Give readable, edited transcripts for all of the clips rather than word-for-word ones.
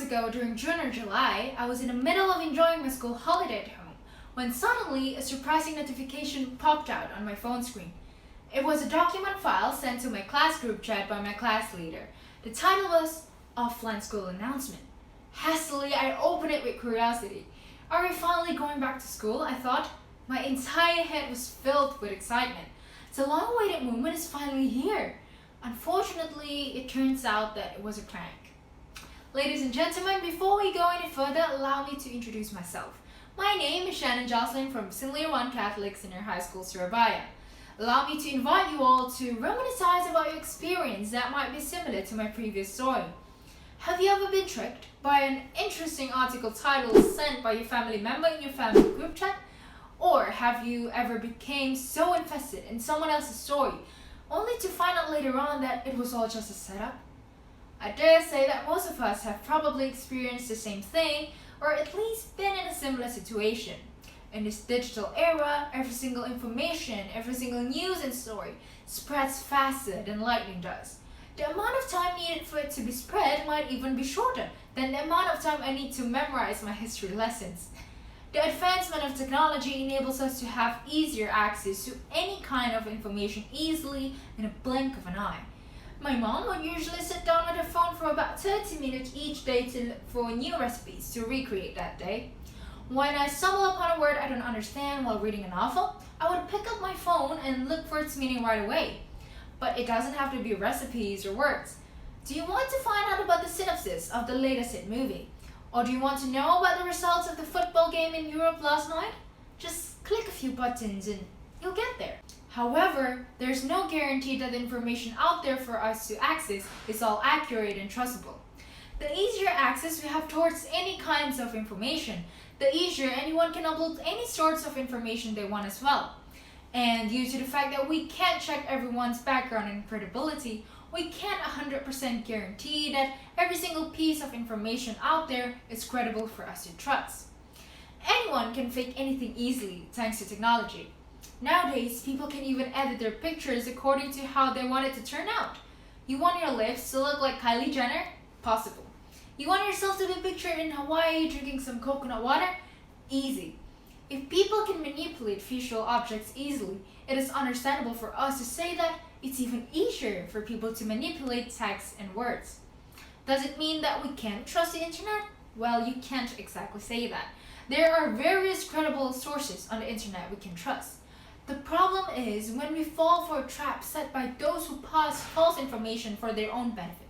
ago during June or July, I was in the middle of enjoying my school holiday at home when suddenly a surprising notification popped out on my phone screen. It was a document file sent to my class group chat by my class leader. The title was Offline School Announcement. Hastily, I opened it with curiosity. Are we finally going back to school? I thought. My entire head was filled with excitement. The long-awaited moment is finally here. Unfortunately, it turns out that it was a prank. Ladies and gentlemen, before we go any further, allow me to introduce myself. My name is Shannen Jocelyn from Senior 1 Catholic Senior High School, Surabaya. Allow me to invite you all to reminisce about your experience that might be similar to my previous story. Have you ever been tricked by an interesting article title sent by your family member in your family group chat? Or have you ever become so invested in someone else's story, only to find out later on that it was all just a setup? I dare say that most of us have probably experienced the same thing, or at least been in a similar situation. In this digital era, every single information, every single news and story spreads faster than lightning does. The amount of time needed for it to be spread might even be shorter than the amount of time I need to memorize my history lessons. The advancement of technology enables us to have easier access to any kind of information easily in a blink of an eye. My mom would usually sit down with her phone for about 30 minutes each day to look for new recipes to recreate that day. When I stumble upon a word I don't understand while reading a novel, I would pick up my phone and look for its meaning right away. But it doesn't have to be recipes or words. Do you want to find out about the synopsis of the latest hit movie? Or do you want to know about the results of the football game in Europe last night? Just click a few buttons and you'll get there. However, there's no guarantee that the information out there for us to access is all accurate and trustable. The easier access we have towards any kinds of information, the easier anyone can upload any sorts of information they want as well. And due to the fact that we can't check everyone's background and credibility, we can't 100% guarantee that every single piece of information out there is credible for us to trust. Anyone can fake anything easily thanks to technology. Nowadays, people can even edit their pictures according to how they want it to turn out. You want your lips to look like Kylie Jenner? Possible. You want yourself to be pictured in Hawaii drinking some coconut water? Easy. If people can manipulate visual objects easily, it is understandable for us to say that it's even easier for people to manipulate text and words. Does it mean that we can't trust the internet? Well, you can't exactly say that. There are various credible sources on the internet we can trust. The problem is when we fall for a trap set by those who pass false information for their own benefit.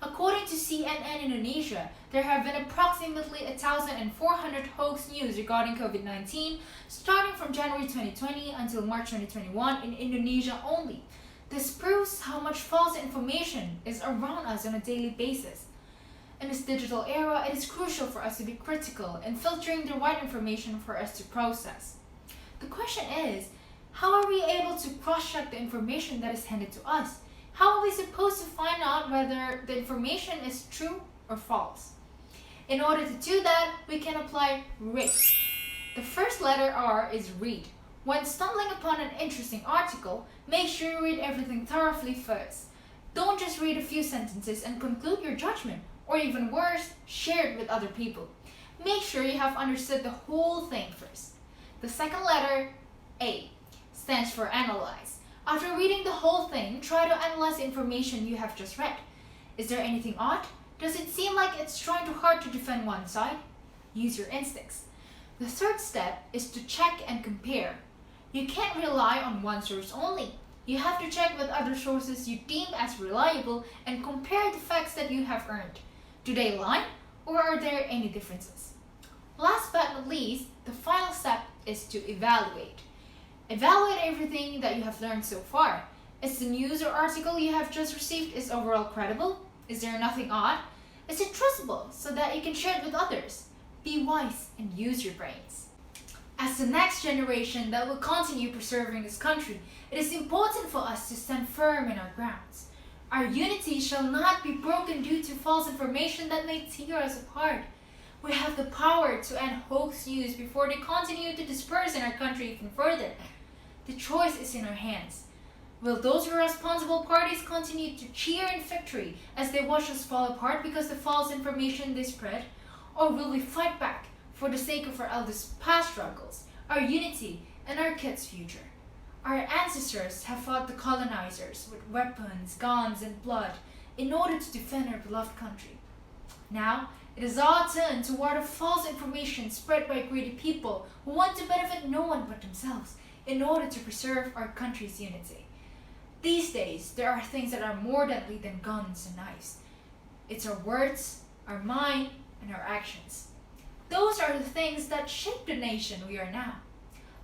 According to CNN Indonesia, there have been approximately 1,400 hoax news regarding COVID-19 starting from January 2020 until March 2021 in Indonesia only. This proves how much false information is around us on a daily basis. In this digital era, it is crucial for us to be critical in filtering the right information for us to process. The question is, how are we able to cross-check the information that is handed to us? How are we supposed to find out whether the information is true or false? In order to do that, we can apply READ. The first letter R is read. When stumbling upon an interesting article, make sure you read everything thoroughly first. Don't just read a few sentences and conclude your judgment, or even worse, share it with other people. Make sure you have understood the whole thing first. The second letter, A, stands for analyze. After reading the whole thing, try to analyze the information you have just read. Is there anything odd? Does it seem like it's trying too hard to defend one side? Use your instincts. The third step is to check and compare. You can't rely on one source only. You have to check with other sources you deem as reliable and compare the facts that you have earned. Do they align, or are there any differences? Last but not least, the final step is to evaluate. Evaluate everything that you have learned so far. Is the news or article you have just received is overall credible? Is there nothing odd? Is it trustable so that you can share it with others? Be wise and use your brains. As the next generation that will continue preserving this country, it is important for us to stand firm in our grounds. Our unity shall not be broken due to false information that may tear us apart. We have the power to end hoax news before they continue to disperse in our country even further. The choice is in our hands. Will those irresponsible parties continue to cheer in victory as they watch us fall apart because of the false information they spread? Or will we fight back for the sake of our elders' past struggles, our unity, and our kids' future? Our ancestors have fought the colonizers with weapons, guns, and blood in order to defend our beloved country. Now, it is our turn to ward off false information spread by greedy people who want to benefit no one but themselves in order to preserve our country's unity. These days, there are things that are more deadly than guns and knives. It's our words, our mind, and our actions. Those are the things that shape the nation we are now.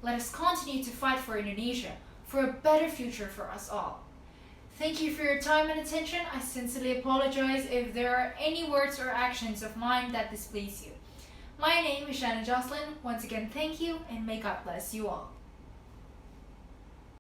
Let us continue to fight for Indonesia, for a better future for us all. Thank you for your time and attention. I sincerely apologize if there are any words or actions of mine that displease you. My name is Shannen Jocelyn. Once again, thank you, and may God bless you all.